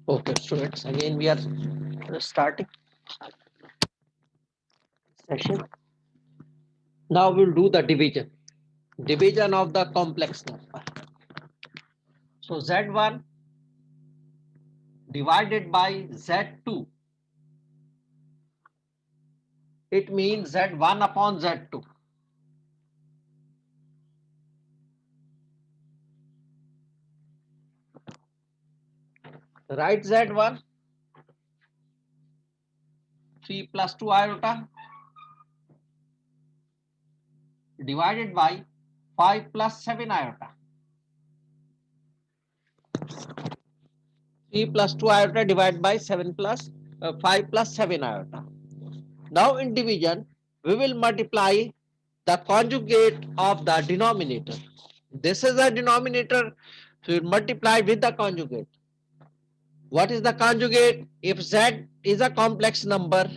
Okay, students, again we are starting session. Now we'll do the division of the complex number. So Z1 divided by Z2, it means Z1 upon Z2. Write Z1 3 plus 2 iota divided by 5 plus 7 iota. 3 plus 2 iota divided by 7 plus 5 plus 7 iota. Now in division, we will multiply the conjugate of the denominator. This is the denominator, so we multiply with the conjugate. What is the conjugate? If Z is a complex number,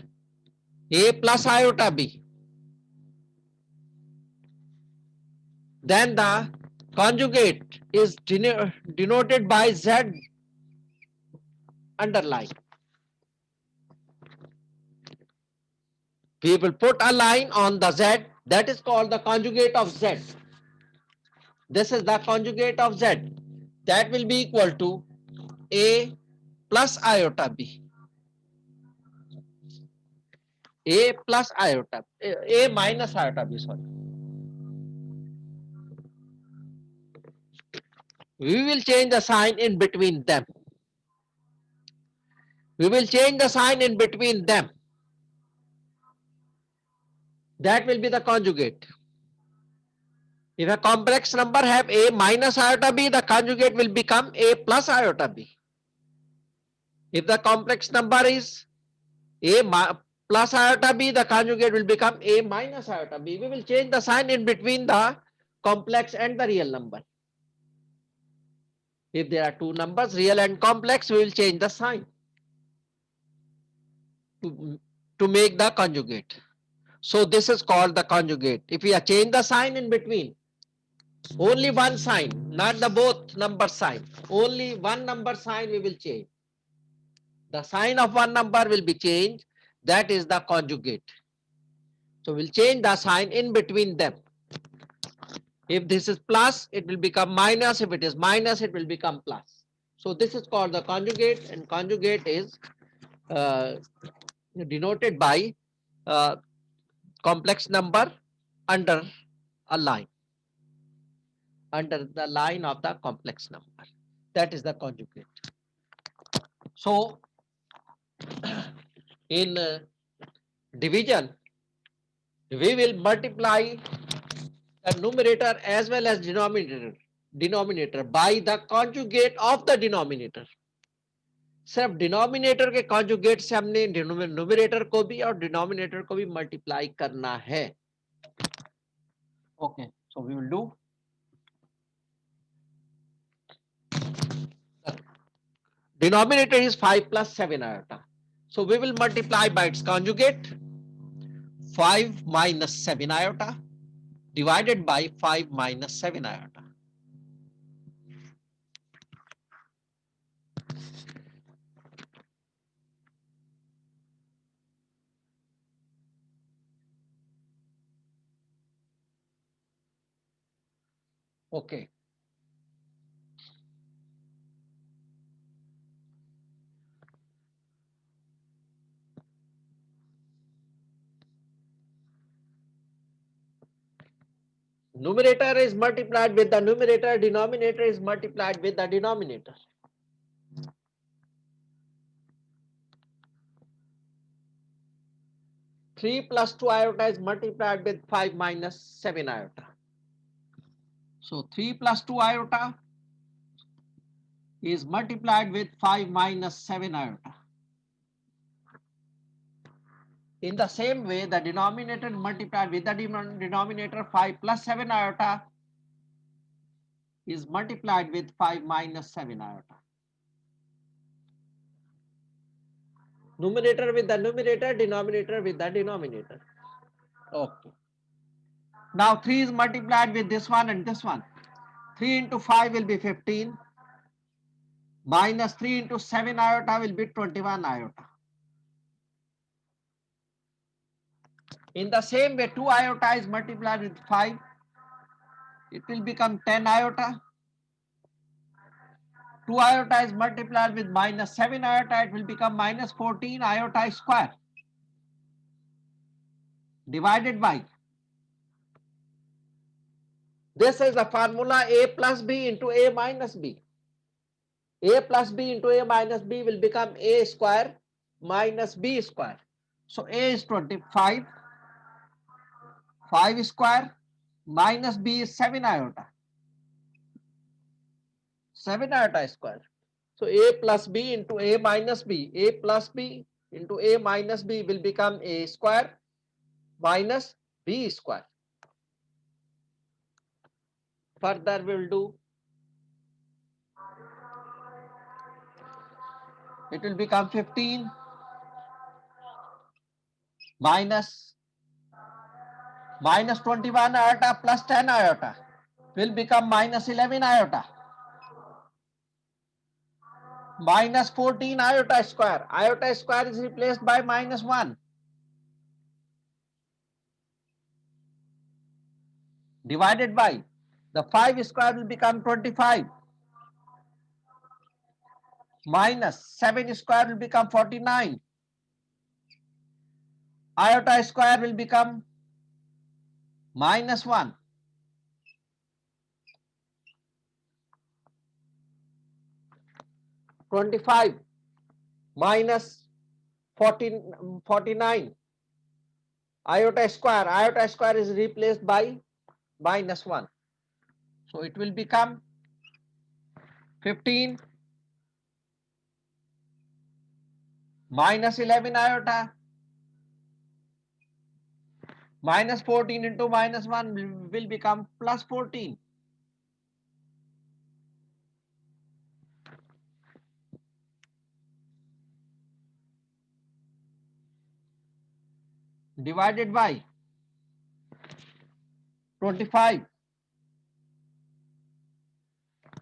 A plus iota B, then the conjugate is denoted by Z underline. We will put a line on the Z, that is called the conjugate of Z. This is the conjugate of Z. That will be equal to A plus iota B. A plus iota, A minus iota B, sorry. We will change the sign in between them. We will change the sign in between them. That will be the conjugate. If a complex number have A minus iota B, the conjugate will become A plus iota B. If the complex number is A plus iota B, the conjugate will become A minus iota B. We will change the sign in between the complex and the real number. If there are two numbers, real and complex, we will change the sign to make the conjugate. So this is called the conjugate. If we change the sign in between, only one sign, not the both number sign, only one number sign we will change. The sign of one number will be changed. That is the conjugate. So we'll change the sign in between them. If this is plus, it will become minus. If it is minus, it will become plus. So this is called the conjugate, and conjugate is denoted by complex number under a line, under the line of the complex number. That is the conjugate. So in division, we will multiply the numerator as well as denominator by the conjugate of the denominator. सिर्फ denominator के conjugate से हमने numerator को भी और denominator को भी multiply करना है. Okay, so we will do denominator is 5 plus 7 iota. So we will multiply by its conjugate, 5 minus 7 iota divided by 5 minus 7 iota. Okay. Numerator is multiplied with the numerator, denominator is multiplied with the denominator. Three plus 2 iota is multiplied with 5 minus 7 iota. So 3 plus 2 iota is multiplied with 5 minus 7 iota. In the same way, the denominator multiplied with the denominator 5 plus 7 iota is multiplied with 5 minus 7 iota. Numerator with the numerator, denominator with the denominator. Okay. Now 3 is multiplied with this one and this one. 3 into 5 will be 15. Minus 3 into 7 iota will be 21 iota. In the same way, 2 iota is multiplied with 5. It will become 10 iota. 2 iota is multiplied with minus 7 iota. It will become minus 14 iota square. Divided by. This is the formula A plus B into A minus B. A plus B into A minus B will become A square minus B square. So A is 25. 5 square minus B is 7 iota. 7 iota square. So A plus B into A minus B. A plus B into A minus B will become A square minus B square. Further we will do. It will become 15 minus 21 iota plus 10 iota will become minus 11 iota. Minus 14 iota square. Iota square is replaced by minus 1. Divided by the 5 square will become 25. Minus 7 square will become 49. Iota square will become minus 1. 25 minus 49. Iota square is replaced by minus 1. So it will become 15 minus 11 iota minus 14 into minus 1 will become plus 14. Divided by 25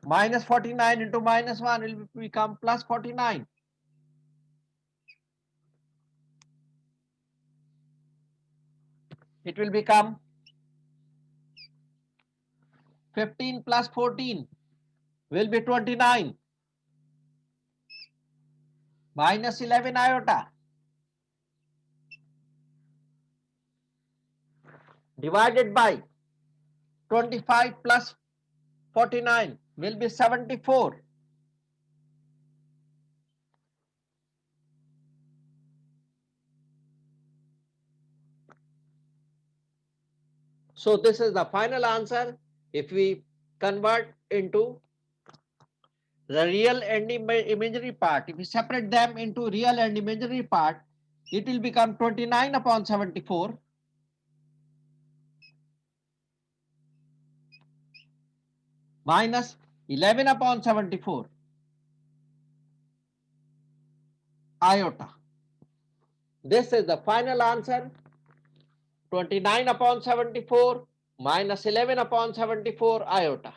minus 49 into minus 1 will become plus 49. It will become 15 plus 14 will be 29 minus 11 iota divided by 25 plus 49 will be 74. So this is the final answer. If we convert into the real and imaginary part, if we separate them into real and imaginary part, it will become 29 upon 74 minus 11 upon 74 iota. This is the final answer. 29 upon 74 minus 11 upon 74 iota.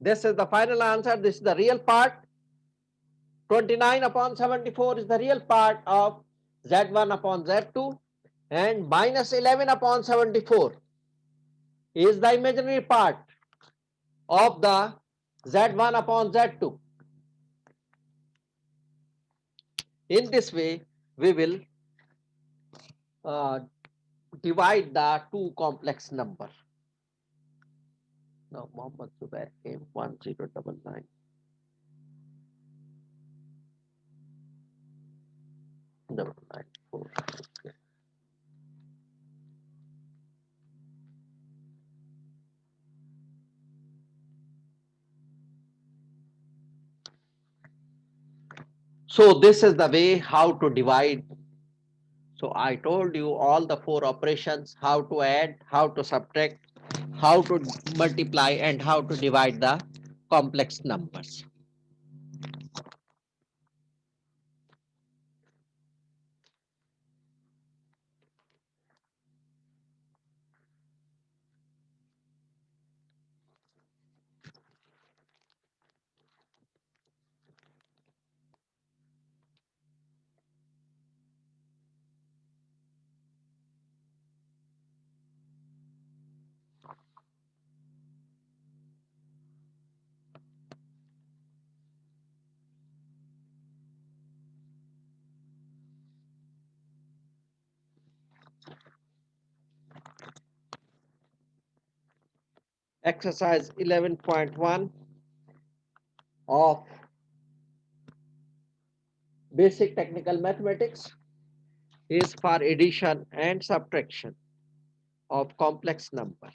This is the final answer. This is the real part. 29 upon 74 is the real part of Z1 upon Z2, and minus 11 upon 74 is the imaginary part of the Z1 upon Z2. In this way, we will divide the two complex number. Now, Muhammad Zubair came 1099. Double 94. Okay. So this is the way how to divide. So I told you all the four operations, how to add, how to subtract, how to multiply, and how to divide the complex numbers. Exercise 11.1 of basic technical mathematics is for addition and subtraction of complex number.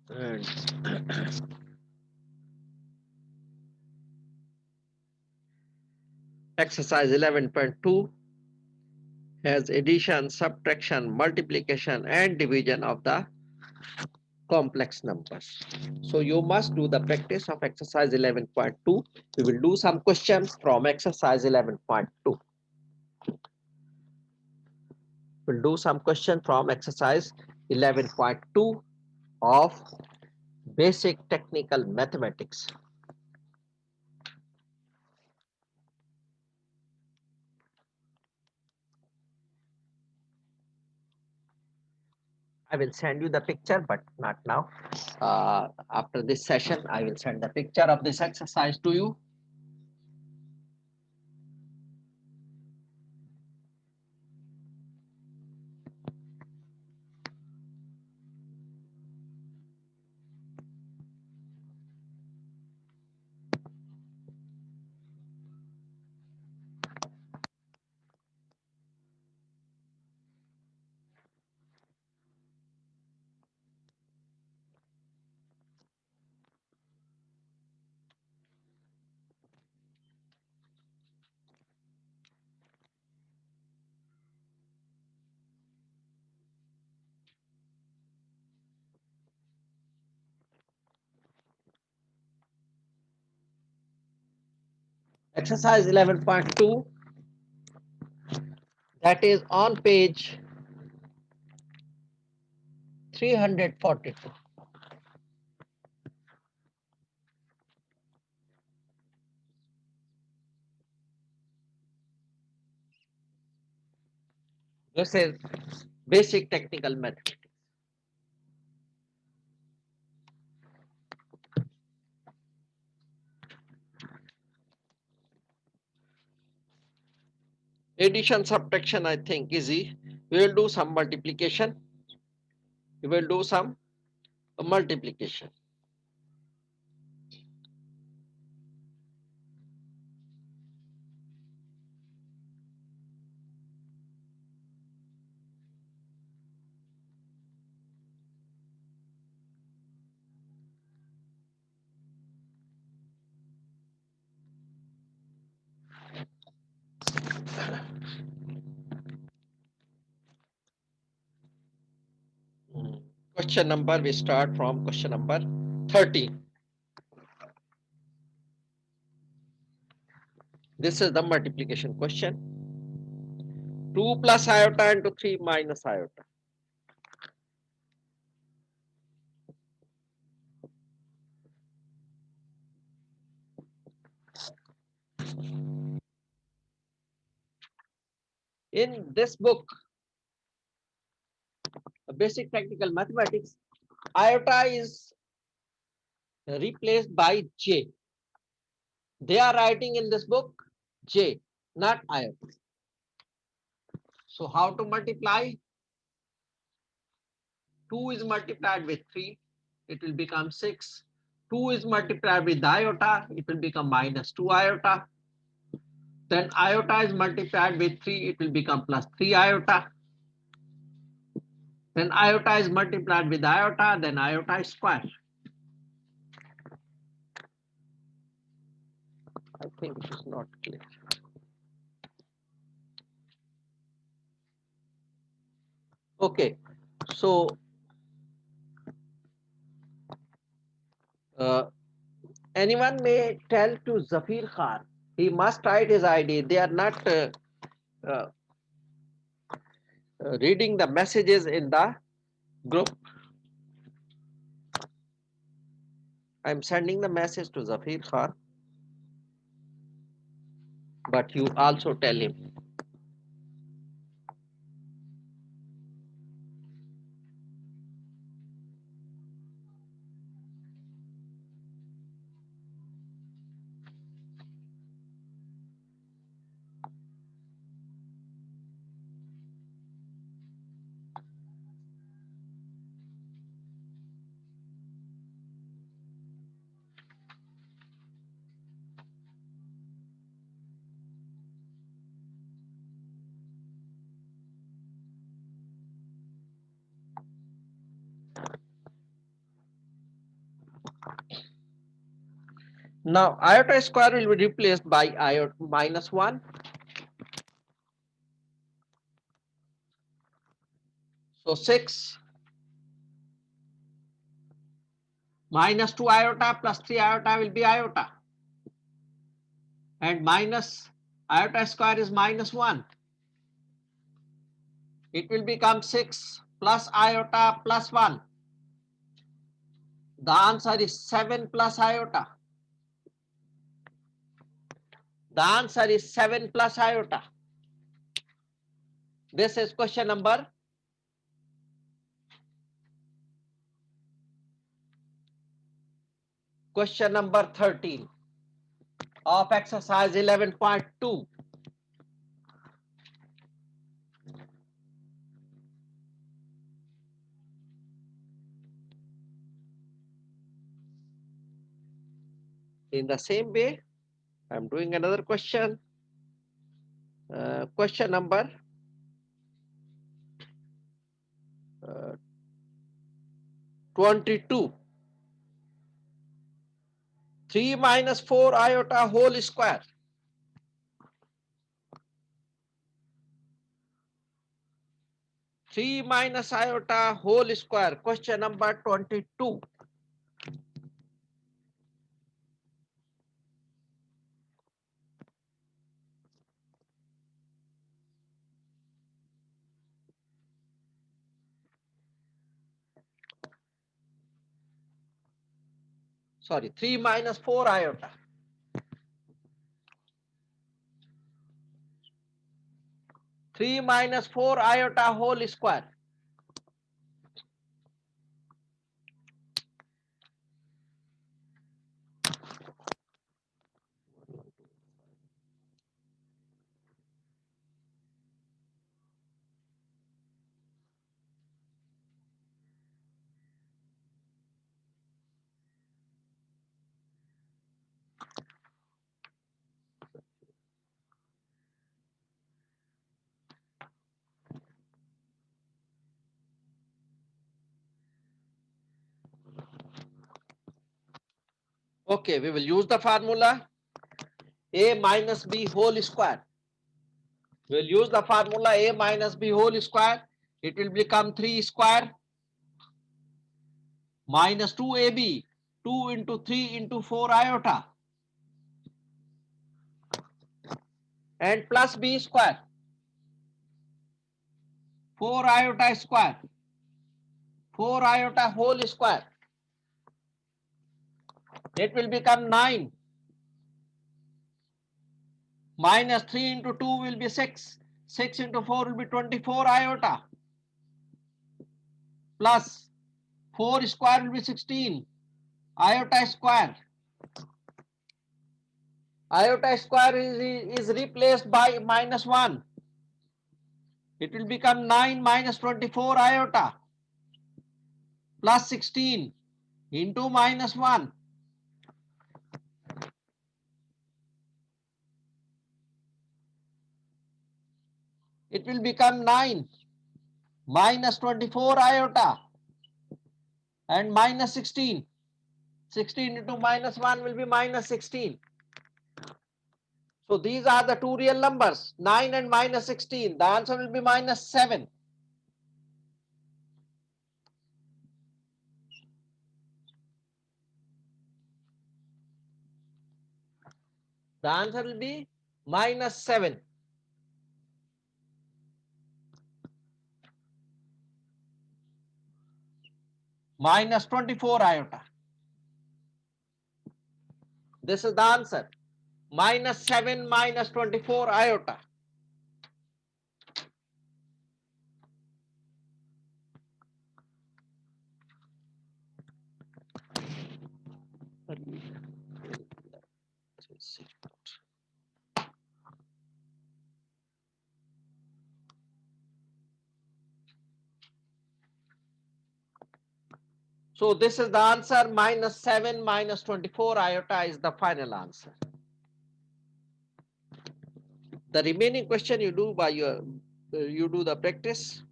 And exercise 11.2 has addition, subtraction, multiplication, and division of the complex numbers. So you must do the practice of exercise 11.2. We will do some questions from exercise 11.2. We'll do some questions from exercise 11.2 of basic technical mathematics. I will send you the picture, but not now. After this session, I will send the picture of this exercise to you. Exercise 11.2, that is on page 342. This is basic technical mathematics. Addition, subtraction, I think easy. We will do some multiplication. We will do some multiplication. Question number, we start from question number 13. This is the multiplication question. 2 plus iota into 3 minus iota. In this book, Basic Technical Mathematics, iota is replaced by J. They are writing in this book J, not iota. So how to multiply? 2 is multiplied with 3, it will become 6. 2 is multiplied with iota, it will become minus 2 iota. Then iota is multiplied with 3, it will become plus 3 iota. Then iota is multiplied with iota, then iota is square. I think it is not clear. Okay, so uh, anyone may tell to Zafir Khan, he must write his ID. They are not uh, reading the messages in the group. I'm sending the message to Zafir Khan, but you also tell him. Now iota square will be replaced by iota minus 1. So 6 minus 2 iota plus 3 iota will be iota. And minus iota square is minus 1. It will become 6 plus iota plus 1. The answer is 7 plus iota. The answer is 7 plus iota. This is question number 13 of exercise 11.2. In the same way, I'm doing another question. Question number 22. 3 minus 4 iota whole square. 3 minus iota whole square. Question number 22. Sorry, 3 minus 4 iota. 3 minus 4 iota whole square. Okay, we will use the formula a minus b whole square. We will use the formula a minus b whole square. It will become 3 square minus 2ab. 2 into 3 into 4 iota. And plus b square. 4 iota square. 4 iota whole square. It will become 9. Minus 3 into 2 will be 6. 6 into 4 will be 24 iota. Plus 4 square will be 16. Iota square. Iota square is replaced by minus 1. It will become 9 minus 24 iota plus 16 into minus 1. It will become 9 minus 24 iota and minus 16. 16 into minus 1 will be minus 16. So these are the two real numbers, 9 and minus 16. The answer will be minus 7. The answer will be minus 7. Minus 24 iota. This is the answer. Minus 7 minus 24 iota. So this is the answer. Minus 7 minus 24 iota is the final answer. The remaining question you do by you do the practice.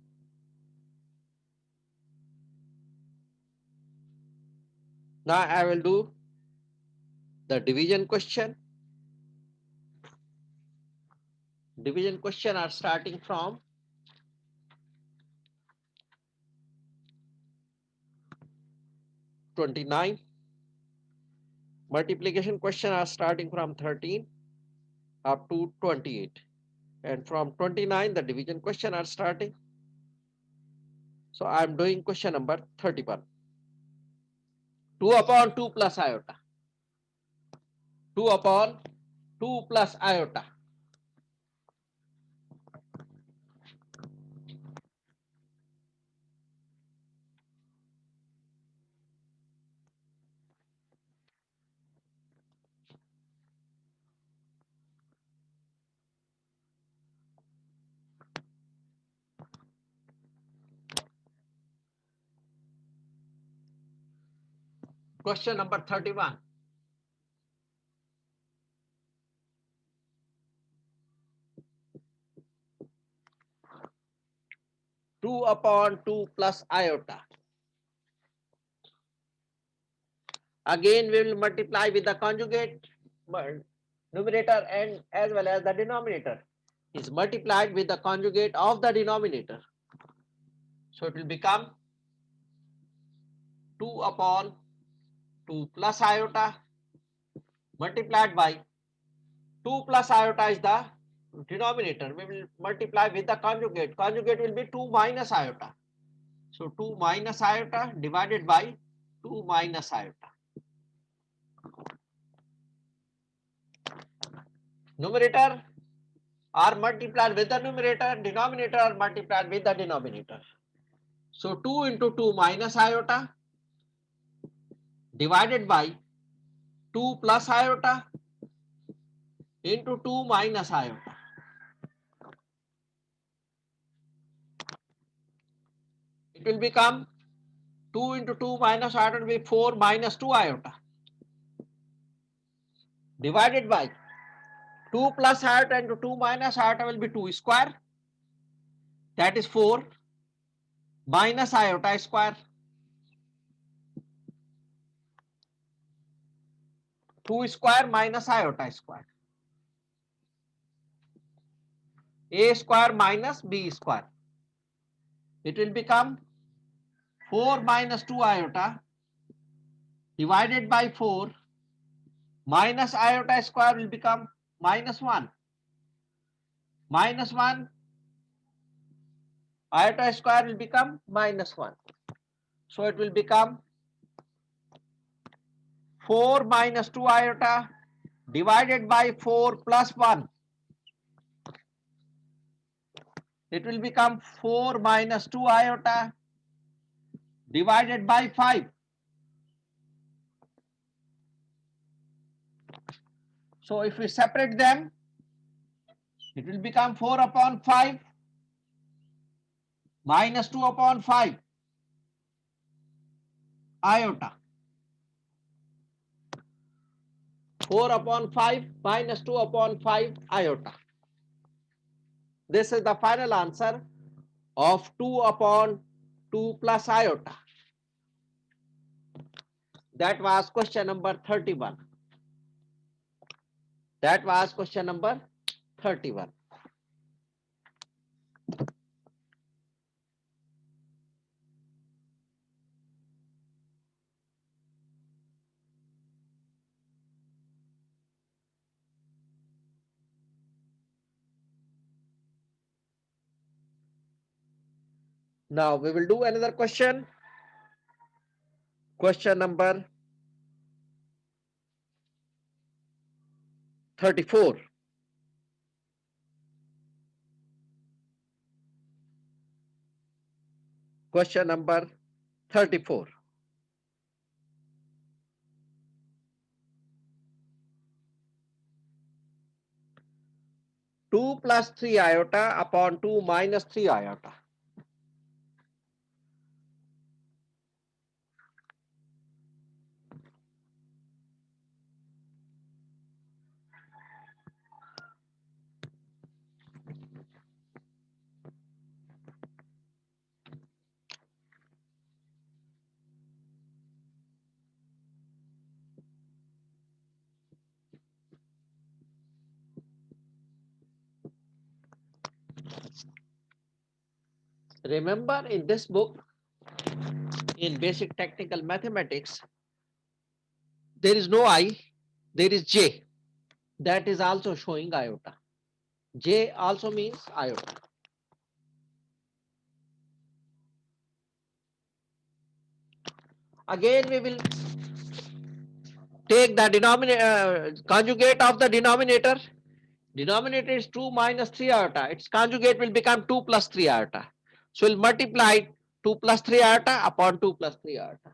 Now I will do the division question. Division question are starting from 29. Multiplication question are starting from 13 up to 28. And from 29, the division question are starting. So I am doing question number 31. 2 upon 2 plus iota. 2 upon 2 plus iota. Question number 31. 2 upon 2 plus iota. Again, we will multiply with the conjugate. Numerator and as well as the denominator is multiplied with the conjugate of the denominator. So it will become 2 upon 2 plus iota multiplied by 2 plus iota is the denominator. We will multiply with the conjugate. Conjugate will be 2 minus iota. So 2 minus iota divided by 2 minus iota. Numerator are multiplied with the numerator, denominator are multiplied with the denominator. So 2 into 2 minus iota divided by 2 plus iota into 2 minus iota. It will become 2 into 2 minus iota will be 4 minus 2 iota divided by 2 plus iota into 2 minus iota will be 2 square, that is 4 minus iota square. 2 square minus iota square. A square minus B square. It will become 4 minus 2 iota divided by 4 minus iota square will become minus 1. Minus 1 iota square will become minus 1. So it will become 4 minus 2 iota divided by 4 plus 1. It will become 4 minus 2 iota divided by 5. So if we separate them, it will become 4 upon 5 minus 2 upon 5 iota. 4 upon 5 minus 2 upon 5 iota. This is the final answer of 2 upon 2 plus iota. That was question number 31. That was question number 31. Now we will do another question. Question number 34. Question number 34. Two plus 3 iota upon 2 minus 3 iota. Remember, in this book, in basic technical mathematics, there is no I, there is J. That is also showing iota. J also means iota. Again, we will take the denominator, conjugate of the denominator. Denominator is 2 minus 3 iota. Its conjugate will become 2 plus 3 iota. So we'll multiply 2 plus 3 iota upon 2 plus 3 iota.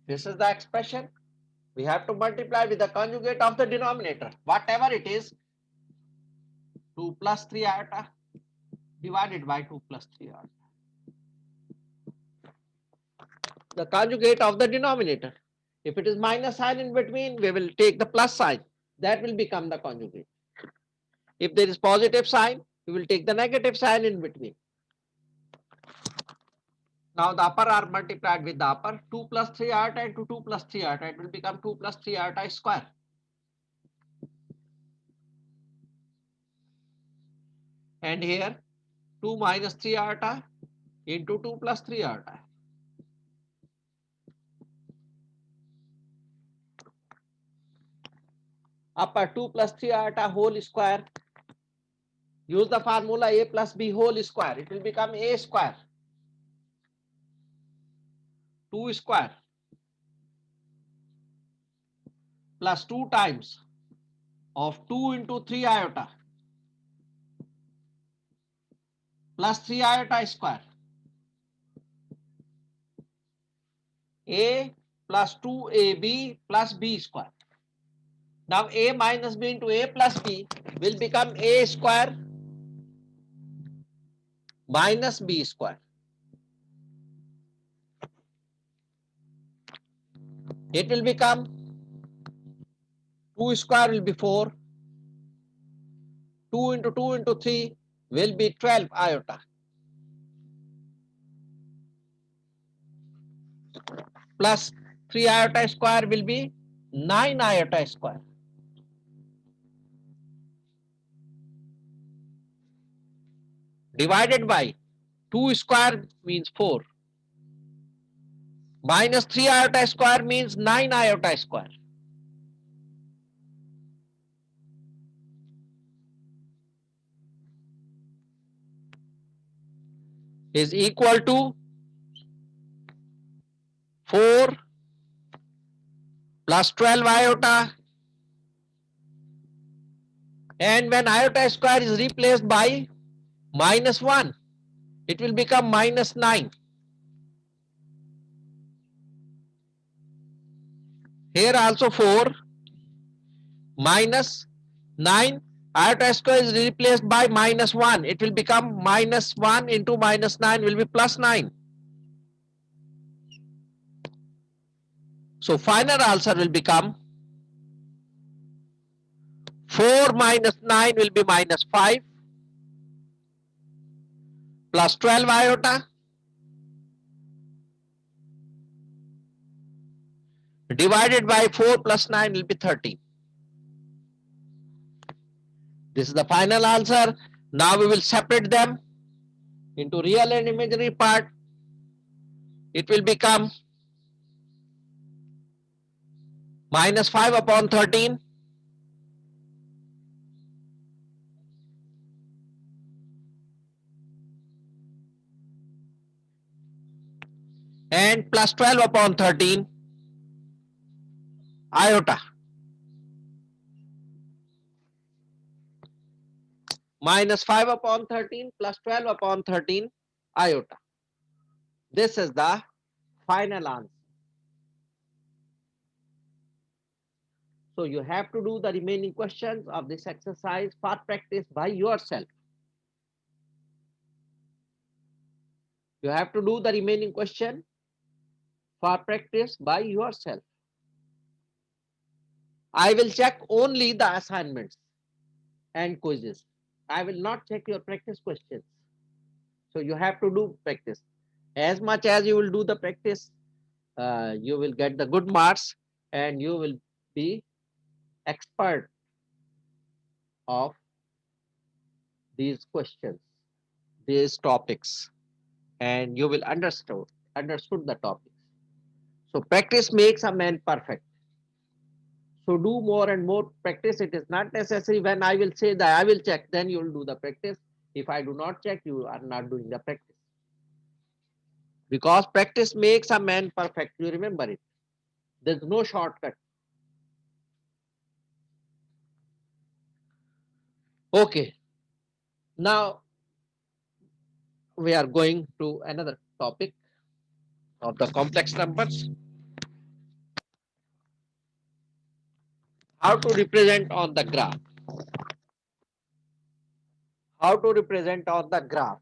This is the expression. We have to multiply with the conjugate of the denominator. Whatever it is, 2 plus 3 iota divided by 2 plus 3 iota. The conjugate of the denominator. If it is minus sign in between, we will take the plus sign. That will become the conjugate. If there is positive sign, we will take the negative sign in between. Now the upper are multiplied with the upper. 2 plus 3 iota into 2 plus 3 iota. It will become 2 plus 3 iota square. And here 2 minus 3 iota into 2 plus 3 iota. Upper 2 plus 3 iota whole square. Use the formula a plus b whole square. It will become a square. 2 square plus 2 times of 2 into 3 iota plus 3 iota square. A plus 2ab plus b square. Now a minus b into a plus b will become a square minus b square. It will become 2 square will be 4. 2 into 2 into 3 will be 12 iota. Plus 3 iota square will be 9 iota square. Divided by 2 square means 4. Minus 3 iota square means 9 iota square. Is equal to 4 plus 12 iota, and when iota square is replaced by minus 1, it will become minus 9. Here also 4 minus 9, iota square is replaced by minus 1. It will become minus 1 into minus 9 will be plus 9. So final answer will become 4 minus 9 will be minus 5. plus 12 iota divided by 4 plus 9 will be 13. This is the final answer. Now we will separate them into real and imaginary part. It will become minus 5 upon 13 and plus 12 upon 13 iota minus 5 upon 13 plus 12 upon 13 iota. This is the final answer. So you have to do the remaining questions of this exercise for practice by yourself. You have to do the remaining question for practice by yourself. I will check only the assignments and quizzes. I will not check your practice questions. So you have to do practice. As much as you will do the practice, you will get the good marks and you will be expert of these questions, these topics, and you will understood the topics. So practice makes a man perfect. So do more and more practice. It is not necessary when I will say that I will check, then you will do the practice. If I do not check, you are not doing the practice. Because practice makes a man perfect. You remember it. There's no shortcut. Okay. Now we are going to another topic of the complex numbers. How to represent on the graph. How to represent on the graph.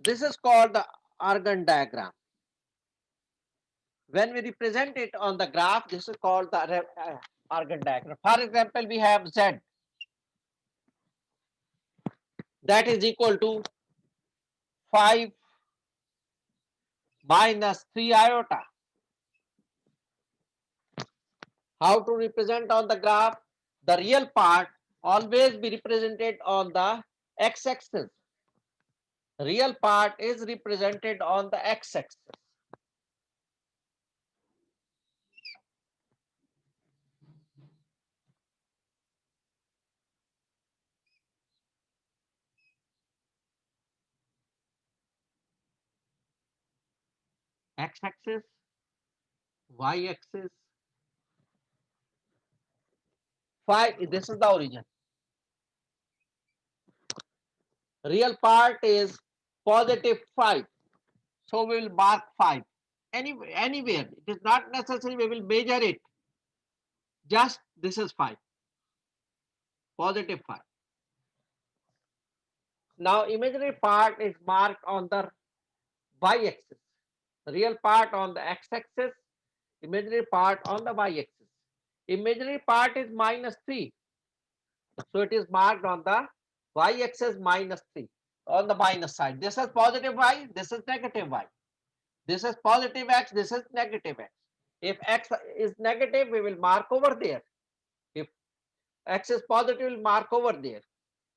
This is called the Argand diagram. When we represent it on the graph, this is called the Argand diagram. For example, we have Z that is equal to 5 minus 3 iota. How to represent on the graph? The real part always be represented on the x-axis. Real part is represented on the x-axis. X-axis, y-axis. 5, this is the origin. Real part is positive 5. So we will mark 5. Anywhere. It is not necessary we will measure it. Just this is 5. Positive 5. Now imaginary part is marked on the y-axis. Real part on the x-axis. Imaginary part on the y-axis. Imaginary part is minus 3. So it is marked on the y-axis minus 3. On the minus side. This is positive y. This is negative y. This is positive x. This is negative x. If x is negative, we will mark over there. If x is positive, we'll mark over there.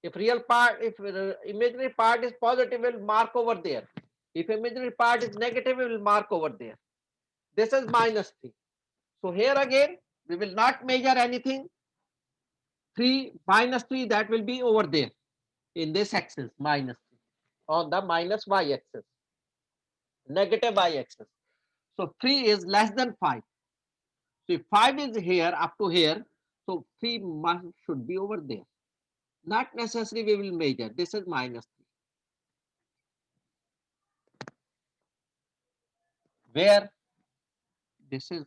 If real part, if imaginary part is positive, we'll mark over there. If imaginary part is negative, we will mark over there. This is minus 3. So here again, we will not measure anything. 3 minus 3, that will be over there in this axis, minus 3 on the minus y axis, negative y axis. So 3 is less than 5. So if 5 is here up to here, so 3 should be over there. Not necessary we will measure. This is minus 3. Where this is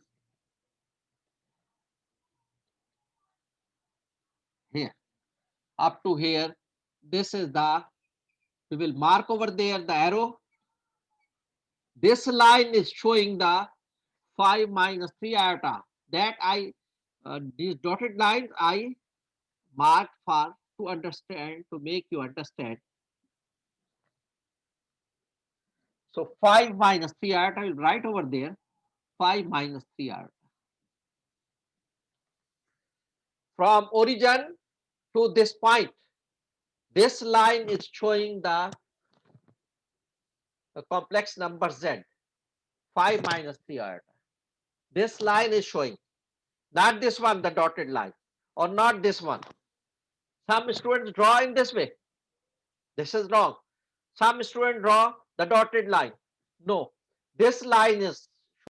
here up to here, this is the, we will mark over there the arrow. This line is showing the 5 minus 3 iota. That these dotted lines I marked for to understand, to make you understand. So 5 minus 3 iota, I will write over there 5 minus 3 iota. From origin to this point, this line is showing the complex number z, 5 minus 3 iota. This line is showing, not this one, the dotted line, or not this one. Some students draw in this way. This is wrong. Some students draw the dotted line. No, this line is